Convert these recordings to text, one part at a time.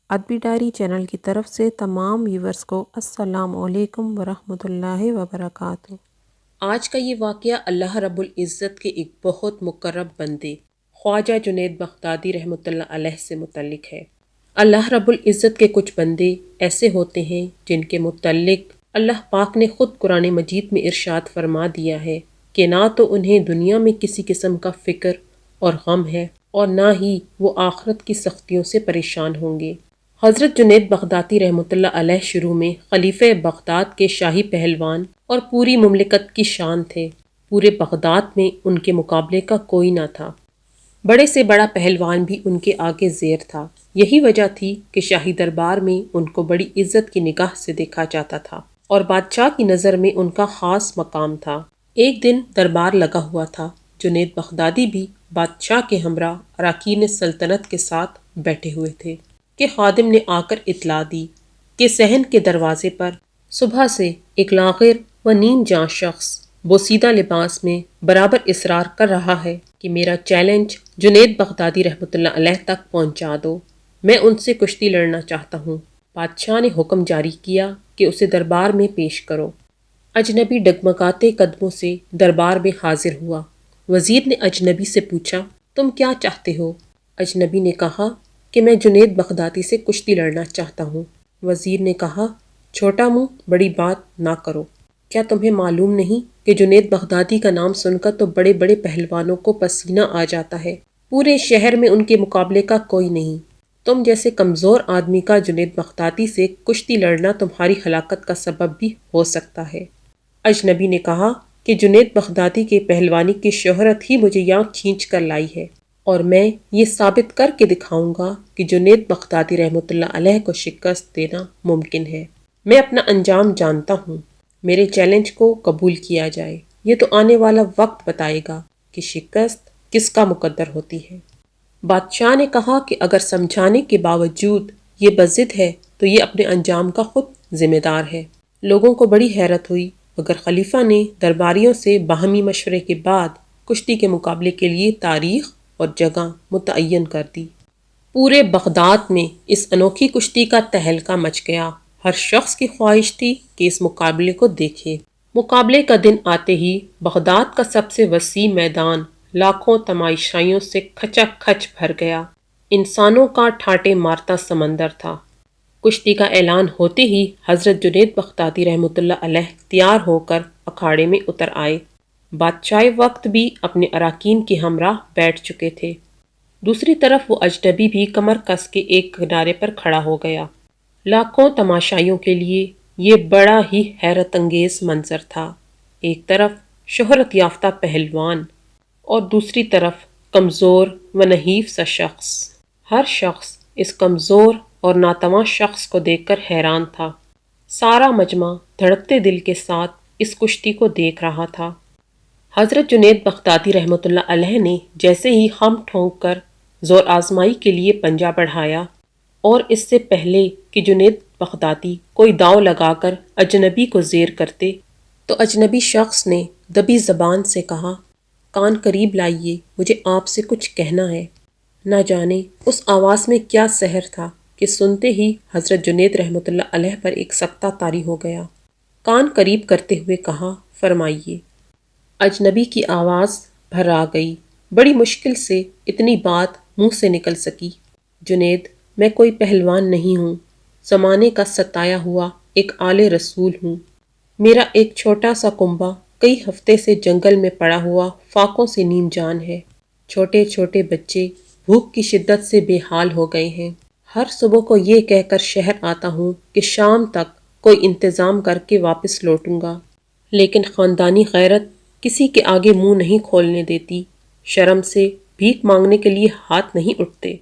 ادبی diary channel کی طرف سے تمام ویورز کو السلام علیکم ورحمۃ اللہ وبرکاتہ۔ آج کا یہ واقعہ اللہ رب العزت کے ایک بہت مقرب بندے خواجہ جنید بغدادی رحمۃ اللہ علیہ سے متعلق ہے۔ اللہ رب العزت کے کچھ بندے ایسے ہوتے ہیں جن کے متعلق اللہ پاک نے خود قرآن مجید میں ارشاد فرما دیا ہے کہ نہ تو انہیں دنیا میں کسی قسم کا فکر اور غم ہے اور نہ ہی وہ آخرت کی سختیوں سے پریشان ہوں گے۔ حضرت جنید بغدادی رحمۃ اللہ علیہ شروع میں خلیفہ بغداد کے شاہی پہلوان اور پوری مملکت کی شان تھے۔ پورے بغداد میں ان کے مقابلے کا کوئی نہ تھا۔ بڑے سے بڑا پہلوان بھی ان کے آگے زیر تھا۔ یہی وجہ تھی کہ شاہی دربار میں ان کو بڑی عزت کی نگاہ سے دیکھا جاتا تھا اور بادشاہ کی نظر میں ان کا خاص مقام تھا۔ ایک دن دربار لگا ہوا تھا۔ جنید بغدادی بھی بادشاہ کے ہمراہ اراکین سلطنت کے ساتھ بیٹھے ہوئے تھے کہ خادم نے آ کر اطلاع دی کہ صحن کے دروازے پر صبح سے ایک لاغر و نیم جاں شخص بوسیدہ لباس میں برابر اصرار کر رہا ہے کہ میرا چیلنج جنید بغدادی رحمۃ اللہ علیہ تک پہنچا دو، میں ان سے کشتی لڑنا چاہتا ہوں۔ بادشاہ نے حکم جاری کیا کہ اسے دربار میں پیش کرو۔ اجنبی ڈگمگاتے قدموں سے دربار میں حاضر ہوا۔ وزیر نے اجنبی سے پوچھا، تم کیا چاہتے ہو؟ اجنبی نے کہا کہ میں جنید بغدادی سے کشتی لڑنا چاہتا ہوں۔ وزیر نے کہا، چھوٹا منہ بڑی بات نہ کرو، کیا تمہیں معلوم نہیں کہ جنید بغدادی کا نام سن کر تو بڑے بڑے پہلوانوں کو پسینہ آ جاتا ہے، پورے شہر میں ان کے مقابلے کا کوئی نہیں۔ تم جیسے کمزور آدمی کا جنید بغدادی سے کشتی لڑنا تمہاری ہلاکت کا سبب بھی ہو سکتا ہے۔ اجنبی نے کہا کہ جنید بغدادی کے پہلوانی کی شہرت ہی مجھے یہاں کھینچ کر لائی ہے اور میں یہ ثابت کر کے دکھاؤں گا کہ جنید بغدادی رحمۃ اللہ علیہ کو شکست دینا ممکن ہے۔ میں اپنا انجام جانتا ہوں، میرے چیلنج کو قبول کیا جائے، یہ تو آنے والا وقت بتائے گا کہ شکست کس کا مقدر ہوتی ہے۔ بادشاہ نے کہا کہ اگر سمجھانے کے باوجود یہ بضد ہے تو یہ اپنے انجام کا خود ذمہ دار ہے۔ لوگوں کو بڑی حیرت ہوئی مگر خلیفہ نے درباریوں سے باہمی مشورے کے بعد کشتی کے مقابلے کے لیے تاریخ اور جگہ متعین کر دی۔ پورے بغداد میں اس انوکھی کشتی کا تہلکہ مچ گیا۔ ہر شخص کی خواہش تھی کہ اس مقابلے کو دیکھے۔ مقابلے کا دن آتے ہی بغداد کا سب سے وسیع میدان لاکھوں تماشائیوں سے کھچا کھچ بھر گیا۔ انسانوں کا ٹھاٹے مارتا سمندر تھا۔ کشتی کا اعلان ہوتے ہی حضرت جنید بغدادی رحمۃ اللہ علیہ تیار ہو کر اکھاڑے میں اتر آئے۔ بادشاہ وقت بھی اپنے اراکین کے ہمراہ بیٹھ چکے تھے۔ دوسری طرف وہ اجنبی بھی کمر کس کے ایک کنارے پر کھڑا ہو گیا۔ لاکھوں تماشائیوں کے لیے یہ بڑا ہی حیرت انگیز منظر تھا۔ ایک طرف شہرت یافتہ پہلوان اور دوسری طرف کمزور و نحیف سا شخص۔ ہر شخص اس کمزور اور ناتواں شخص کو دیکھ کر حیران تھا۔ سارا مجمع دھڑکتے دل کے ساتھ اس کشتی کو دیکھ رہا تھا۔ حضرت جنید بغدادی رحمۃ اللہ علیہ نے جیسے ہی ہم ٹھونک کر زور آزمائی کے لیے پنجہ بڑھایا اور اس سے پہلے کہ جنید بغدادی کوئی داؤ لگا کر اجنبی کو زیر کرتے تو اجنبی شخص نے دبی زبان سے کہا، کان قریب لائیے، مجھے آپ سے کچھ کہنا ہے۔ نہ جانے اس آواز میں کیا سحر تھا کہ سنتے ہی حضرت جنید رحمۃ اللہ علیہ پر ایک سکتہ طاری ہو گیا۔ کان قریب کرتے ہوئے کہا، فرمائیے۔ اجنبی کی آواز بھر آ گئی۔ بڑی مشکل سے اتنی بات منہ سے نکل سکی، جنید، میں کوئی پہلوان نہیں ہوں، زمانے کا ستایا ہوا ایک آل رسول ہوں۔ میرا ایک چھوٹا سا کنبہ کئی ہفتے سے جنگل میں پڑا ہوا فاقوں سے نیم جان ہے۔ چھوٹے چھوٹے بچے بھوک کی شدت سے بے حال ہو گئے ہیں۔ ہر صبح کو یہ کہہ کر شہر آتا ہوں کہ شام تک کوئی انتظام کر کے واپس لوٹوں گا، لیکن خاندانی غیرت کسی کے آگے منہ نہیں کھولنے دیتی، شرم سے بھیک مانگنے کے لیے ہاتھ نہیں اٹھتے۔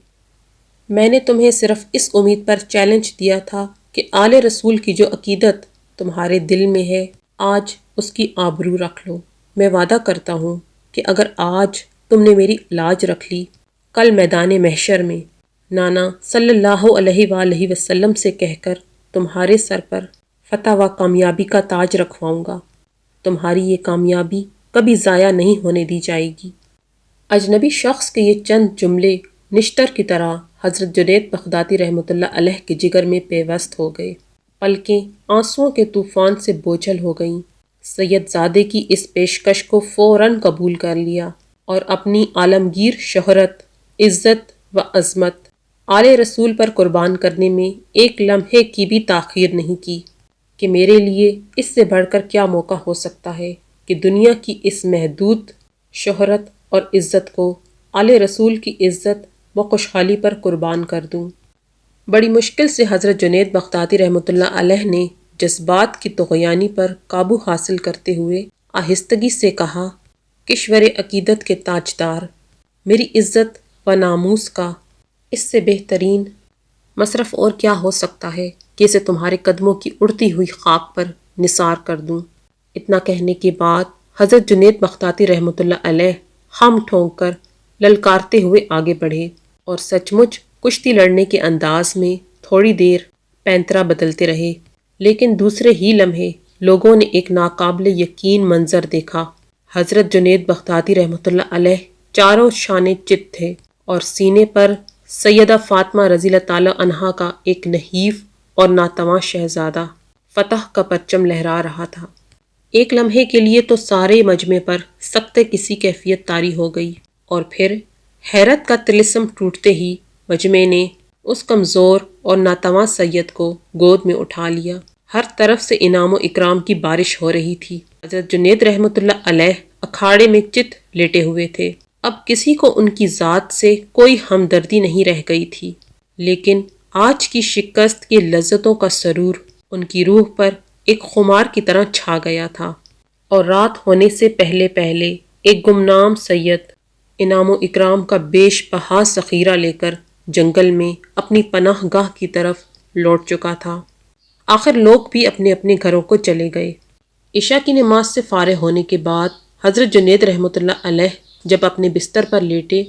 میں نے تمہیں صرف اس امید پر چیلنج دیا تھا کہ آل رسول کی جو عقیدت تمہارے دل میں ہے آج اس کی آبرو رکھ لو۔ میں وعدہ کرتا ہوں کہ اگر آج تم نے میری لاج رکھ لی، کل میدان محشر میں نانا صلی اللہ علیہ وآلہ وسلم سے کہہ کر تمہارے سر پر فتح و کامیابی کا تاج رکھواؤں گا۔ تمہاری یہ کامیابی کبھی ضائع نہیں ہونے دی جائے گی۔ اجنبی شخص کے یہ چند جملے نشتر کی طرح حضرت جنید بغدادی رحمۃ اللہ علیہ کے جگر میں پیوست ہو گئے۔ پلکیں آنسوؤں کے طوفان سے بوجھل ہو گئیں۔ سید زادے کی اس پیشکش کو فوراً قبول کر لیا اور اپنی عالمگیر شہرت، عزت و عظمت آل رسول پر قربان کرنے میں ایک لمحے کی بھی تاخیر نہیں کی کہ میرے لیے اس سے بڑھ کر کیا موقع ہو سکتا ہے کہ دنیا کی اس محدود شہرت اور عزت کو آل رسول کی عزت و خوشحالی پر قربان کر دوں۔ بڑی مشکل سے حضرت جنید بغدادی رحمۃ اللہ علیہ نے جذبات کی طغیانی پر قابو حاصل کرتے ہوئے آہستگی سے کہا، کشور عقیدت کے تاجدار، میری عزت و ناموس کا اس سے بہترین مصرف اور کیا ہو سکتا ہے کہ اسے تمہارے قدموں کی اڑتی ہوئی خاک پر نثار کر دوں۔ اتنا کہنے کے بعد حضرت جنید بغدادی رحمۃ اللہ علیہ خم ٹھونک کر للکارتے ہوئے آگے بڑھے اور سچ مچ کشتی لڑنے کے انداز میں تھوڑی دیر پینترا بدلتے رہے، لیکن دوسرے ہی لمحے لوگوں نے ایک ناقابل یقین منظر دیکھا۔ حضرت جنید بغدادی رحمۃ اللہ علیہ چاروں شانے چت تھے اور سینے پر سیدہ فاطمہ رضی اللہ تعالی عنہا کا ایک نحیف اور ناتواں شہزادہ فتح کا پرچم لہرا رہا تھا۔ ایک لمحے کے لیے تو سارے مجمع پر سخت کسی کیفیت طاری ہو گئی اور پھر حیرت کا طلسم ٹوٹتے ہی مجمع نے اس کمزور اور ناتواں سید کو گود میں اٹھا لیا۔ ہر طرف سے انعام و اکرام کی بارش ہو رہی تھی۔ حضرت جنید رحمۃ اللہ علیہ اکھاڑے میں چت لیٹے ہوئے تھے۔ اب کسی کو ان کی ذات سے کوئی ہمدردی نہیں رہ گئی تھی، لیکن آج کی شکست کی لذتوں کا سرور ان کی روح پر ایک خمار کی طرح چھا گیا تھا، اور رات ہونے سے پہلے پہلے ایک گمنام سید انعام و اکرام کا بیش بہا ذخیرہ لے کر جنگل میں اپنی پناہ گاہ کی طرف لوٹ چکا تھا۔ آخر لوگ بھی اپنے اپنے گھروں کو چلے گئے۔ عشاء کی نماز سے فارغ ہونے کے بعد حضرت جنید رحمۃ اللہ علیہ جب اپنے بستر پر لیٹے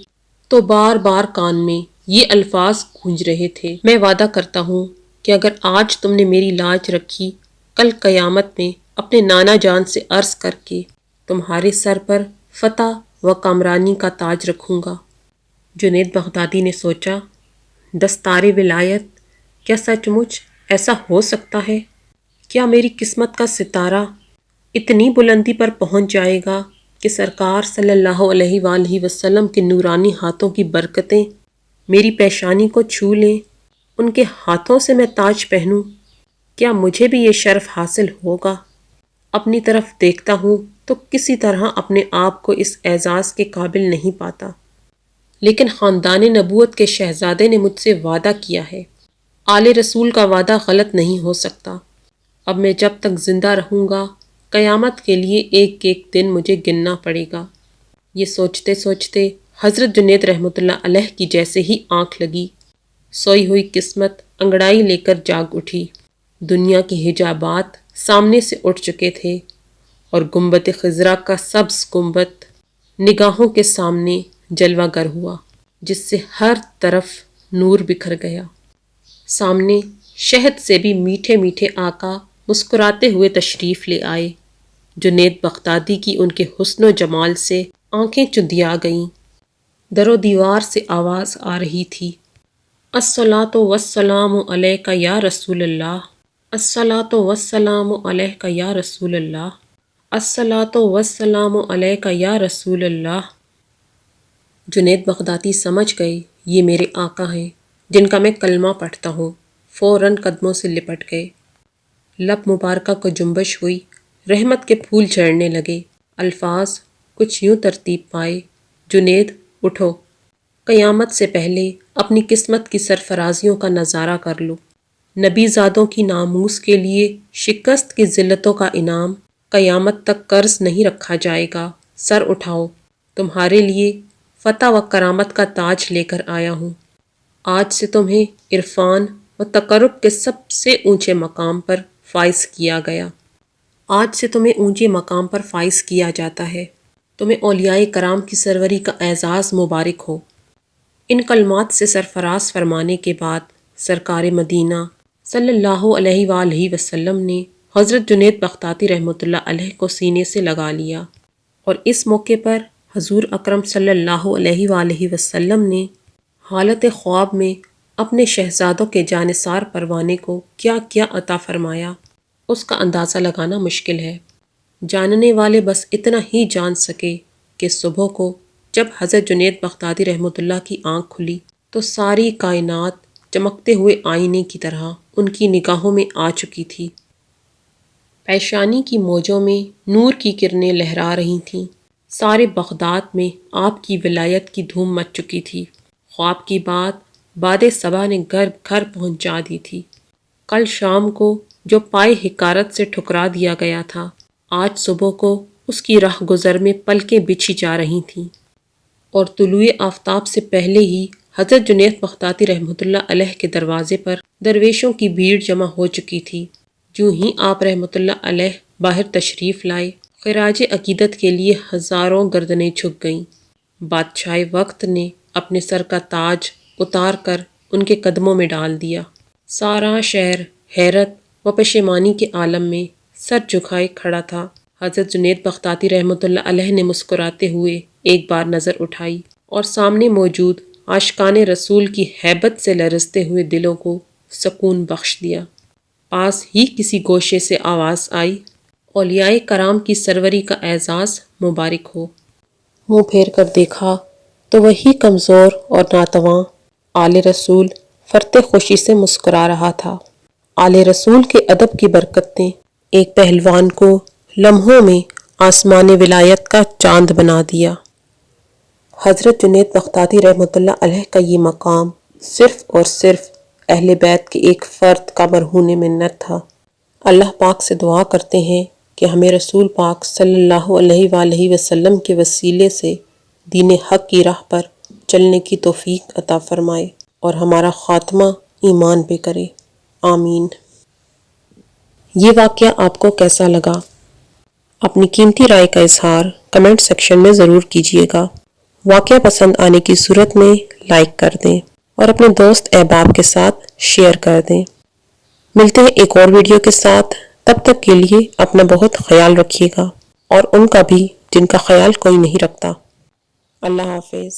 تو بار بار کان میں یہ الفاظ گونج رہے تھے، میں وعدہ کرتا ہوں کہ اگر آج تم نے میری لاج رکھی، کل قیامت میں اپنے نانا جان سے عرض کر کے تمہارے سر پر فتح و کامرانی کا تاج رکھوں گا۔ جنید بغدادی نے سوچا، دستار ولایت، کیا سچ مچ ایسا ہو سکتا ہے؟ کیا میری قسمت کا ستارہ اتنی بلندی پر پہنچ جائے گا کہ سرکار صلی اللہ علیہ وآلہ وسلم کے نورانی ہاتھوں کی برکتیں میری پیشانی کو چھو لیں، ان کے ہاتھوں سے میں تاج پہنوں؟ کیا مجھے بھی یہ شرف حاصل ہوگا؟ اپنی طرف دیکھتا ہوں تو کسی طرح اپنے آپ کو اس اعزاز کے قابل نہیں پاتا، لیکن خاندان نبوت کے شہزادے نے مجھ سے وعدہ کیا ہے، آل رسول کا وعدہ غلط نہیں ہو سکتا۔ اب میں جب تک زندہ رہوں گا قیامت کے لیے ایک ایک دن مجھے گننا پڑے گا۔ یہ سوچتے سوچتے حضرت جنید رحمۃ اللہ علیہ کی جیسے ہی آنکھ لگی، سوئی ہوئی قسمت انگڑائی لے کر جاگ اٹھی۔ دنیا کے حجابات سامنے سے اٹھ چکے تھے اور گنبد خضرا کا سبز گنبد نگاہوں کے سامنے جلوہ گر ہوا، جس سے ہر طرف نور بکھر گیا۔ سامنے شہد سے بھی میٹھے میٹھے آقا مسکراتے ہوئے تشریف لے آئے۔ جنید بغدادی کی ان کے حسن و جمال سے آنکھیں چندیا گئیں۔ در و دیوار سے آواز آ رہی تھی، الصلاۃ والسلام علیک یا رسول اللہ، الصلاۃ والسلام علیک یا رسول اللہ، الصلاۃ والسلام علیک یا رسول اللہ۔ جنید بغدادی سمجھ گئے یہ میرے آقا ہیں جن کا میں کلمہ پڑھتا ہوں، فوراً قدموں سے لپٹ گئے۔ لب مبارکہ کو جنبش ہوئی، رحمت کے پھول جھڑنے لگے۔ الفاظ کچھ یوں ترتیب پائے، جنید اٹھو، قیامت سے پہلے اپنی قسمت کی سرفرازیوں کا نظارہ کر لو۔ نبی زادوں کی ناموس کے لیے شکست کی ذلتوں کا انعام قیامت تک قرض نہیں رکھا جائے گا۔ سر اٹھاؤ، تمہارے لیے فتح و کرامت کا تاج لے کر آیا ہوں۔ آج سے تمہیں عرفان و تقرب کے سب سے اونچے مقام پر فائز کیا گیا۔ آج سے تمہیں اونچے مقام پر فائز کیا جاتا ہے۔ تمہیں اولیاء کرام کی سروری کا اعزاز مبارک ہو۔ ان کلمات سے سرفراز فرمانے کے بعد سرکار مدینہ صلی اللہ علیہ وآلہ وسلم نے حضرت جنید بغدادی رحمۃ اللہ علیہ کو سینے سے لگا لیا، اور اس موقع پر حضور اکرم صلی اللہ علیہ وآلہ وسلم نے حالت خواب میں اپنے شہزادوں کے جانثار پروانے کو کیا کیا عطا فرمایا، اس کا اندازہ لگانا مشکل ہے۔ جاننے والے بس اتنا ہی جان سکے کہ صبح کو جب حضرت جنید بغدادی رحمۃ اللہ کی آنکھ کھلی تو ساری کائنات چمکتے ہوئے آئینے کی طرح ان کی نگاہوں میں آ چکی تھی۔ پیشانی کی موجوں میں نور کی کرنیں لہرا رہی تھیں۔ سارے بغداد میں آپ کی ولایت کی دھوم مچ چکی تھی۔ خواب کی بات باد صبا نے گھر گھر پہنچا دی تھی۔ کل شام کو جو پائے حکارت سے ٹھکرا دیا گیا تھا، آج صبح کو اس کی راہ گزر میں پلکیں بچھی جا رہی تھیں، اور طلوع آفتاب سے پہلے ہی حضرت جنید بغدادی رحمۃ اللہ علیہ کے دروازے پر درویشوں کی بھیڑ جمع ہو چکی تھی۔ جو ہی آپ رحمۃ اللہ علیہ باہر تشریف لائے، خراج عقیدت کے لیے ہزاروں گردنیں جھک گئیں۔ بادشاہ وقت نے اپنے سر کا تاج اتار کر ان کے قدموں میں ڈال دیا۔ سارا شہر حیرت و پشیمانی کے عالم میں سر جھکائے کھڑا تھا۔ حضرت جنید بغدادی رحمۃ اللہ علیہ نے مسکراتے ہوئے ایک بار نظر اٹھائی اور سامنے موجود عاشقان رسول کی ہیبت سے لرزتے ہوئے دلوں کو سکون بخش دیا۔ پاس ہی کسی گوشے سے آواز آئی، اولیاء کرام کی سروری کا اعزاز مبارک ہو۔ منہ پھیر کر دیکھا تو وہی کمزور اور ناتواں آل رسول فرتے خوشی سے مسکرا رہا تھا۔ آل رسول کے ادب کی برکت نے ایک پہلوان کو لمحوں میں آسمان ولایت کا چاند بنا دیا۔ حضرت جنید بغدادی رحمۃ اللہ علیہ کا یہ مقام صرف اور صرف اہل بیت کے ایک فرد کا مرہون منت تھا۔ اللہ پاک سے دعا کرتے ہیں کہ ہمیں رسول پاک صلی اللہ علیہ وآلہ وسلم کے وسیلے سے دین حق کی راہ پر چلنے کی توفیق عطا فرمائے اور ہمارا خاتمہ ایمان پہ کرے، آمین۔ یہ واقعہ آپ کو کیسا لگا؟ اپنی قیمتی رائے کا اظہار کمنٹ سیکشن میں ضرور کیجیے گا۔ واقعہ پسند آنے کی صورت میں لائک کر دیں اور اپنے دوست احباب کے ساتھ شیئر کر دیں۔ ملتے ہیں ایک اور ویڈیو کے ساتھ، تب تک کے لیے اپنا بہت خیال رکھیے گا اور ان کا بھی جن کا خیال کوئی نہیں رکھتا۔ اللہ حافظ۔